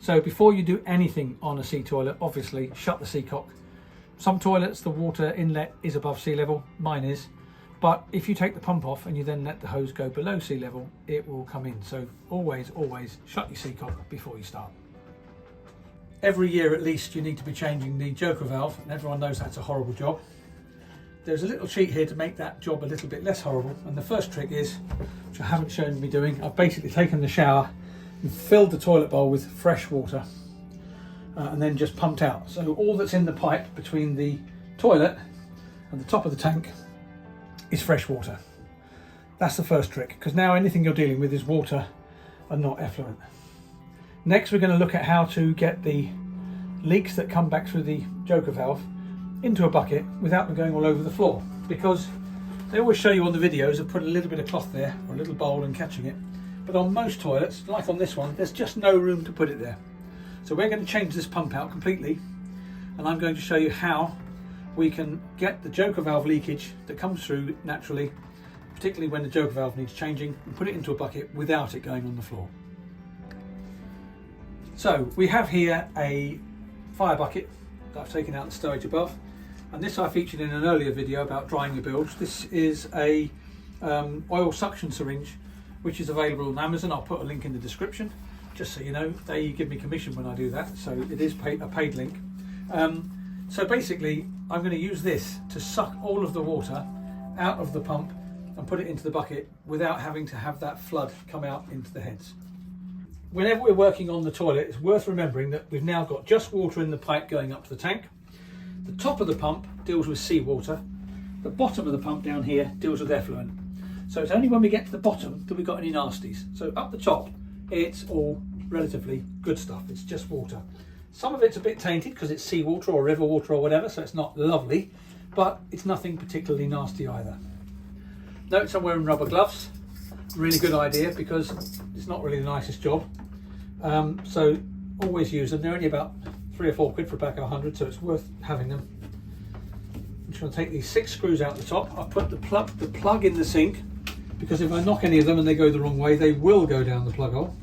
So before you do anything on a sea toilet, obviously shut the sea cock. Some toilets, the water inlet is above sea level, mine is. But if you take the pump off and you then let the hose go below sea level, it will come in. So always shut your sea cock before you start. Every year at least you need to be changing the joker valve, and everyone knows that's a horrible job. There's a little cheat here to make that job a little bit less horrible, and the first trick is, which I haven't shown me doing, I've basically taken the shower and filled the toilet bowl with fresh water and then just pumped out. So all that's in the pipe between the toilet and the top of the tank is fresh water. That's the first trick, because now anything you're dealing with is water and not effluent. Next, we're going to look at how to get the leaks that come back through the joker valve into a bucket without them going all over the floor, because they always show you on the videos of putting a little bit of cloth there or a little bowl and catching it, but on most toilets, like on this one, there's just no room to put it there. So we're going to change this pump out completely, and I'm going to show you how we can get the joker valve leakage that comes through naturally, particularly when the joker valve needs changing, and put it into a bucket without it going on the floor. So we have here a fire bucket that I've taken out the stowage above, and this I featured in an earlier video about drying your bilge. This is a oil suction syringe which is available on Amazon. I'll put a link in the description, just so you know. They give me commission when I do that, so it is a paid link. So basically I'm going to use this to suck all of the water out of the pump and put it into the bucket without having to have that flood come out into the heads. Whenever we're working on the toilet, it's worth remembering that we've now got just water in the pipe going up to the tank. The top of the pump deals with seawater. The bottom of the pump down here deals with effluent. So it's only when we get to the bottom that we've got any nasties. So up the top, it's all relatively good stuff. It's just water. Some of it's a bit tainted because it's seawater or river water or whatever, so it's not lovely, but it's nothing particularly nasty either. Notice I'm wearing rubber gloves. Really good idea, because it's not really the nicest job. So always use them. They're only about 3 or 4 quid for a pack of 100, so it's worth having them. I'm just going to take these 6 screws out the top. I've put the plug in the sink, because if I knock any of them and they go the wrong way, they will go down the plug hole.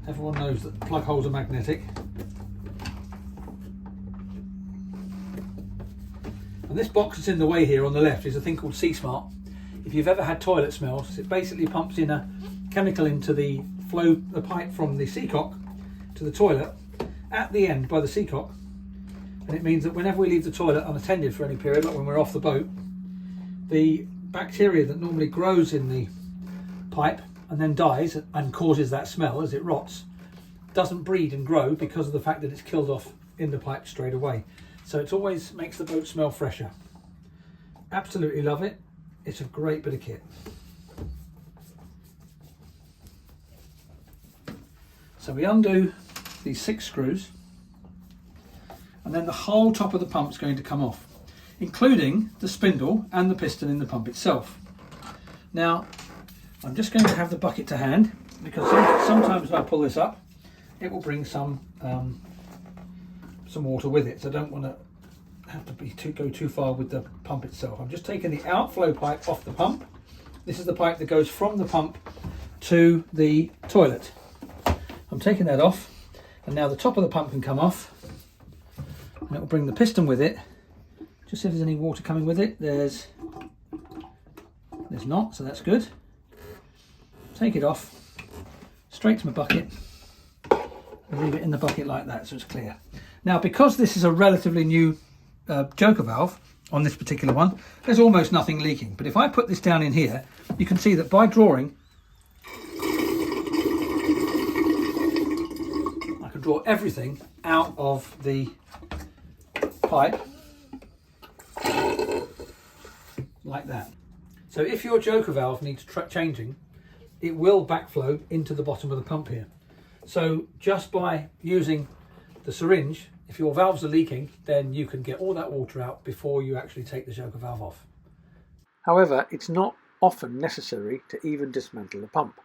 Everyone knows that plug holes are magnetic. And this box that's in the way here on the left is a thing called Sea Smart. If you've ever had toilet smells, it basically pumps in a chemical into the pipe from the seacock to the toilet at the end by the seacock, and it means that whenever we leave the toilet unattended for any period, like when we're off the boat, the bacteria that normally grows in the pipe and then dies and causes that smell as it rots doesn't breed and grow, because of the fact that it's killed off in the pipe straight away. So it always makes the boat smell fresher. Absolutely love it. It's a great bit of kit. So we undo these 6 screws, and then the whole top of the pump's going to come off, including the spindle and the piston in the pump itself. Now, I'm just going to have the bucket to hand, because sometimes when I pull this up, it will bring some water with it. So I don't want to have to go too far with the pump itself. I'm just taking the outflow pipe off the pump. This is the pipe that goes from the pump to the toilet. I'm taking that off, and now the top of the pump can come off, and it will bring the piston with it. Just see if there's any water coming with it. There's not, so that's good. Take it off, straight to my bucket, and leave it in the bucket like that, so it's clear. Now, because this is a relatively new joker valve on this particular one, there's almost nothing leaking. But if I put this down in here, you can see that by drawing, I can draw everything out of the pipe like that. So if your joker valve needs changing, it will backflow into the bottom of the pump here. So just by using the syringe, if your valves are leaking, then you can get all that water out before you actually take the joker valve off. However, it's not often necessary to even dismantle the pump.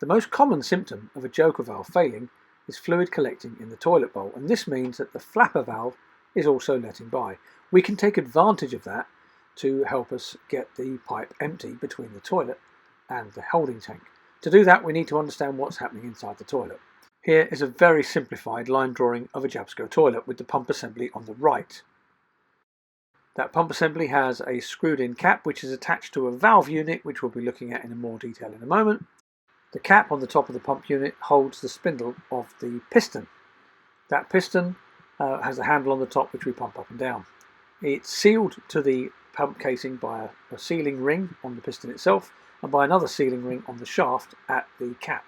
The most common symptom of a joker valve failing is fluid collecting in the toilet bowl, and this means that the flapper valve is also letting by. We can take advantage of that to help us get the pipe empty between the toilet and the holding tank. To do that, we need to understand what's happening inside the toilet. Here is a very simplified line drawing of a Jabsco toilet with the pump assembly on the right. That pump assembly has a screwed in cap which is attached to a valve unit, which we'll be looking at in more detail in a moment. The cap on the top of the pump unit holds the spindle of the piston. That piston has a handle on the top which we pump up and down. It's sealed to the pump casing by a sealing ring on the piston itself and by another sealing ring on the shaft at the cap.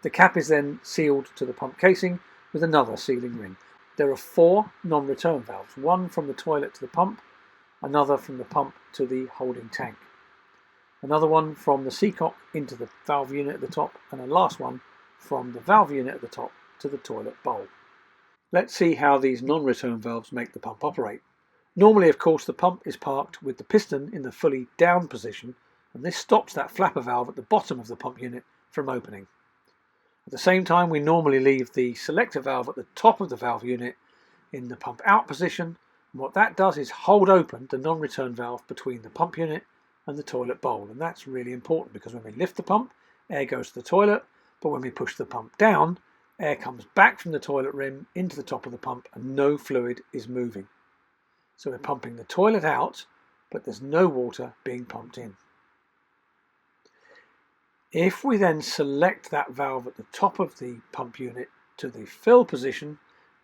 The cap is then sealed to the pump casing with another sealing ring. There are 4 non-return valves, one from the toilet to the pump, another from the pump to the holding tank, another one from the seacock into the valve unit at the top, and a last one from the valve unit at the top to the toilet bowl. Let's see how these non-return valves make the pump operate. Normally, of course, the pump is parked with the piston in the fully down position, and this stops that flapper valve at the bottom of the pump unit from opening. At the same time, we normally leave the selector valve at the top of the valve unit in the pump out position, and what that does is hold open the non-return valve between the pump unit and the toilet bowl, and that's really important because when we lift the pump, air goes to the toilet, but when we push the pump down, air comes back from the toilet rim into the top of the pump and no fluid is moving. So we're pumping the toilet out, but there's no water being pumped in. If we then select that valve at the top of the pump unit to the fill position,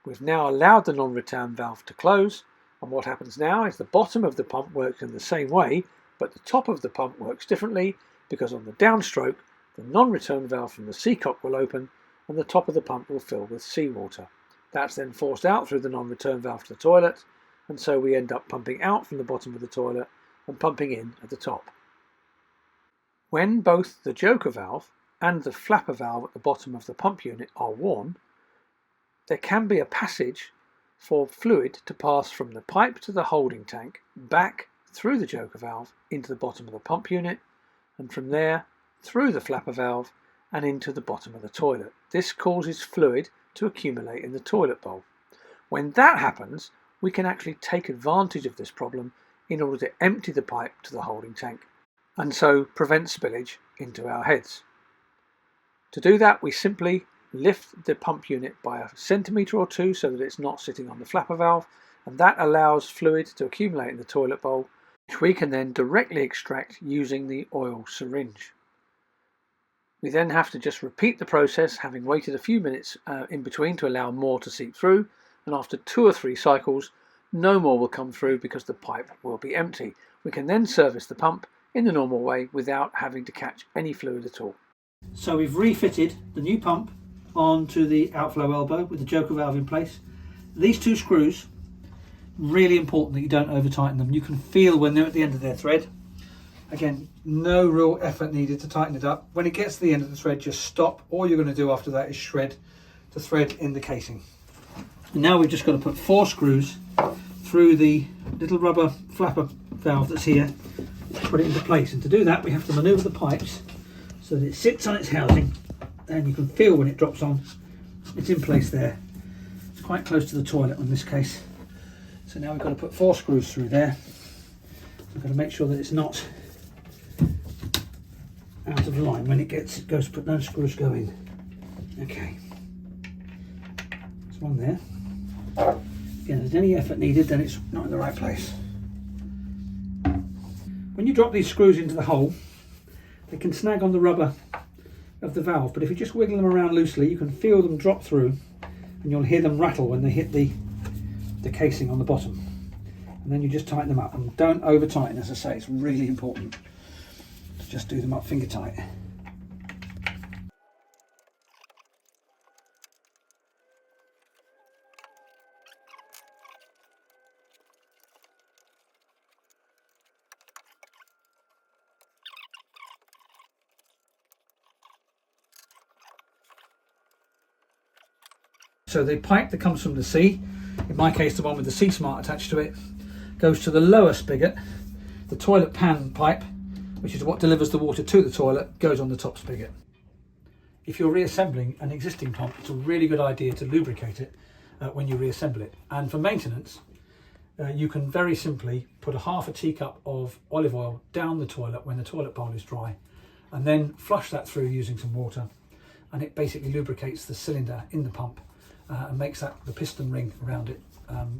we've now allowed the non-return valve to close, and what happens now is the bottom of the pump works in the same way, but the top of the pump works differently because on the downstroke, the non-return valve from the seacock will open and the top of the pump will fill with seawater. That's then forced out through the non-return valve to the toilet, and so we end up pumping out from the bottom of the toilet and pumping in at the top. When both the joker valve and the flapper valve at the bottom of the pump unit are worn, there can be a passage for fluid to pass from the pipe to the holding tank, back through the joker valve into the bottom of the pump unit, and from there through the flapper valve and into the bottom of the toilet. This causes fluid to accumulate in the toilet bowl. When that happens, we can actually take advantage of this problem in order to empty the pipe to the holding tank and so prevent spillage into our heads. To do that, we simply lift the pump unit by a centimetre or 2 so that it's not sitting on the flapper valve, and that allows fluid to accumulate in the toilet bowl, which we can then directly extract using the oil syringe. We then have to just repeat the process, having waited a few minutes in between to allow more to seep through, and after 2 or 3 cycles, no more will come through because the pipe will be empty. We can then service the pump in the normal way without having to catch any fluid at all. So we've refitted the new pump onto the outflow elbow with the joker valve in place. These 2 screws, really important that you don't over tighten them. You can feel when they're at the end of their thread. Again, no real effort needed to tighten it up. When it gets to the end of the thread, just stop. All you're going to do after that is shred the thread in the casing. And now we've just got to put 4 screws through the little rubber flapper valve that's here, put it into place. And to do that, we have to manoeuvre the pipes so that it sits on its housing, and you can feel when it drops on, it's in place there. It's quite close to the toilet in this case. So now we've got to put 4 screws through there. We've got to make sure that it's not out of line when it goes to put those screws go in. Okay, there's one there. Again, if there's any effort needed, then it's not in the right place. When you drop these screws into the hole, they can snag on the rubber of the valve, but if you just wiggle them around loosely, you can feel them drop through and you'll hear them rattle when they hit the casing on the bottom. And then you just tighten them up, and don't over tighten. As I say, it's really important to just do them up finger tight. So the pipe that comes from the sea, in my case the one with the Sea Smart attached to it, goes to the lower spigot. The toilet pan pipe, which is what delivers the water to the toilet, goes on the top spigot. If you're reassembling an existing pump, it's a really good idea to lubricate it when you reassemble it. And for maintenance, you can very simply put a half a teacup of olive oil down the toilet when the toilet bowl is dry, and then flush that through using some water. and it basically lubricates the cylinder in the pump and makes the piston ring around it,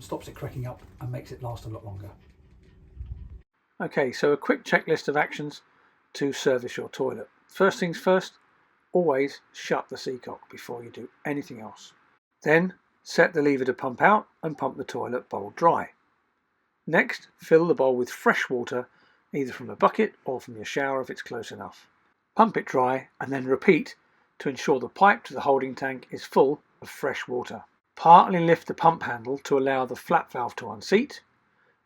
stops it cracking up and makes it last a lot longer. Okay, so a quick checklist of actions to service your toilet. First things first, always shut the seacock before you do anything else. Then set the lever to pump out and pump the toilet bowl dry. Next, fill the bowl with fresh water, either from a bucket or from your shower if it's close enough. Pump it dry and then repeat to ensure the pipe to the holding tank is full of fresh water. Partly lift the pump handle to allow the flap valve to unseat.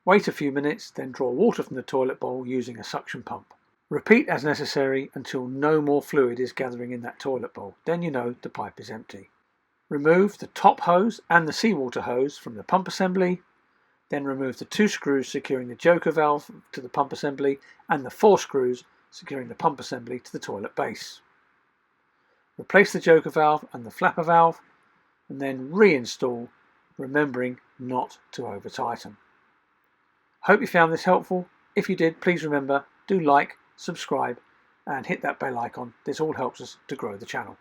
Wait a few minutes, then draw water from the toilet bowl using a suction pump. Repeat as necessary until no more fluid is gathering in that toilet bowl. Then you know the pipe is empty. Remove the top hose and the seawater hose from the pump assembly. Then remove the 2 screws securing the joker valve to the pump assembly and the 4 screws securing the pump assembly to the toilet base. Replace the joker valve and the flapper valve and then reinstall, remembering not to over tighten. Hope you found this helpful. If you did, please remember, do like, subscribe and hit that bell icon. This all helps us to grow the channel.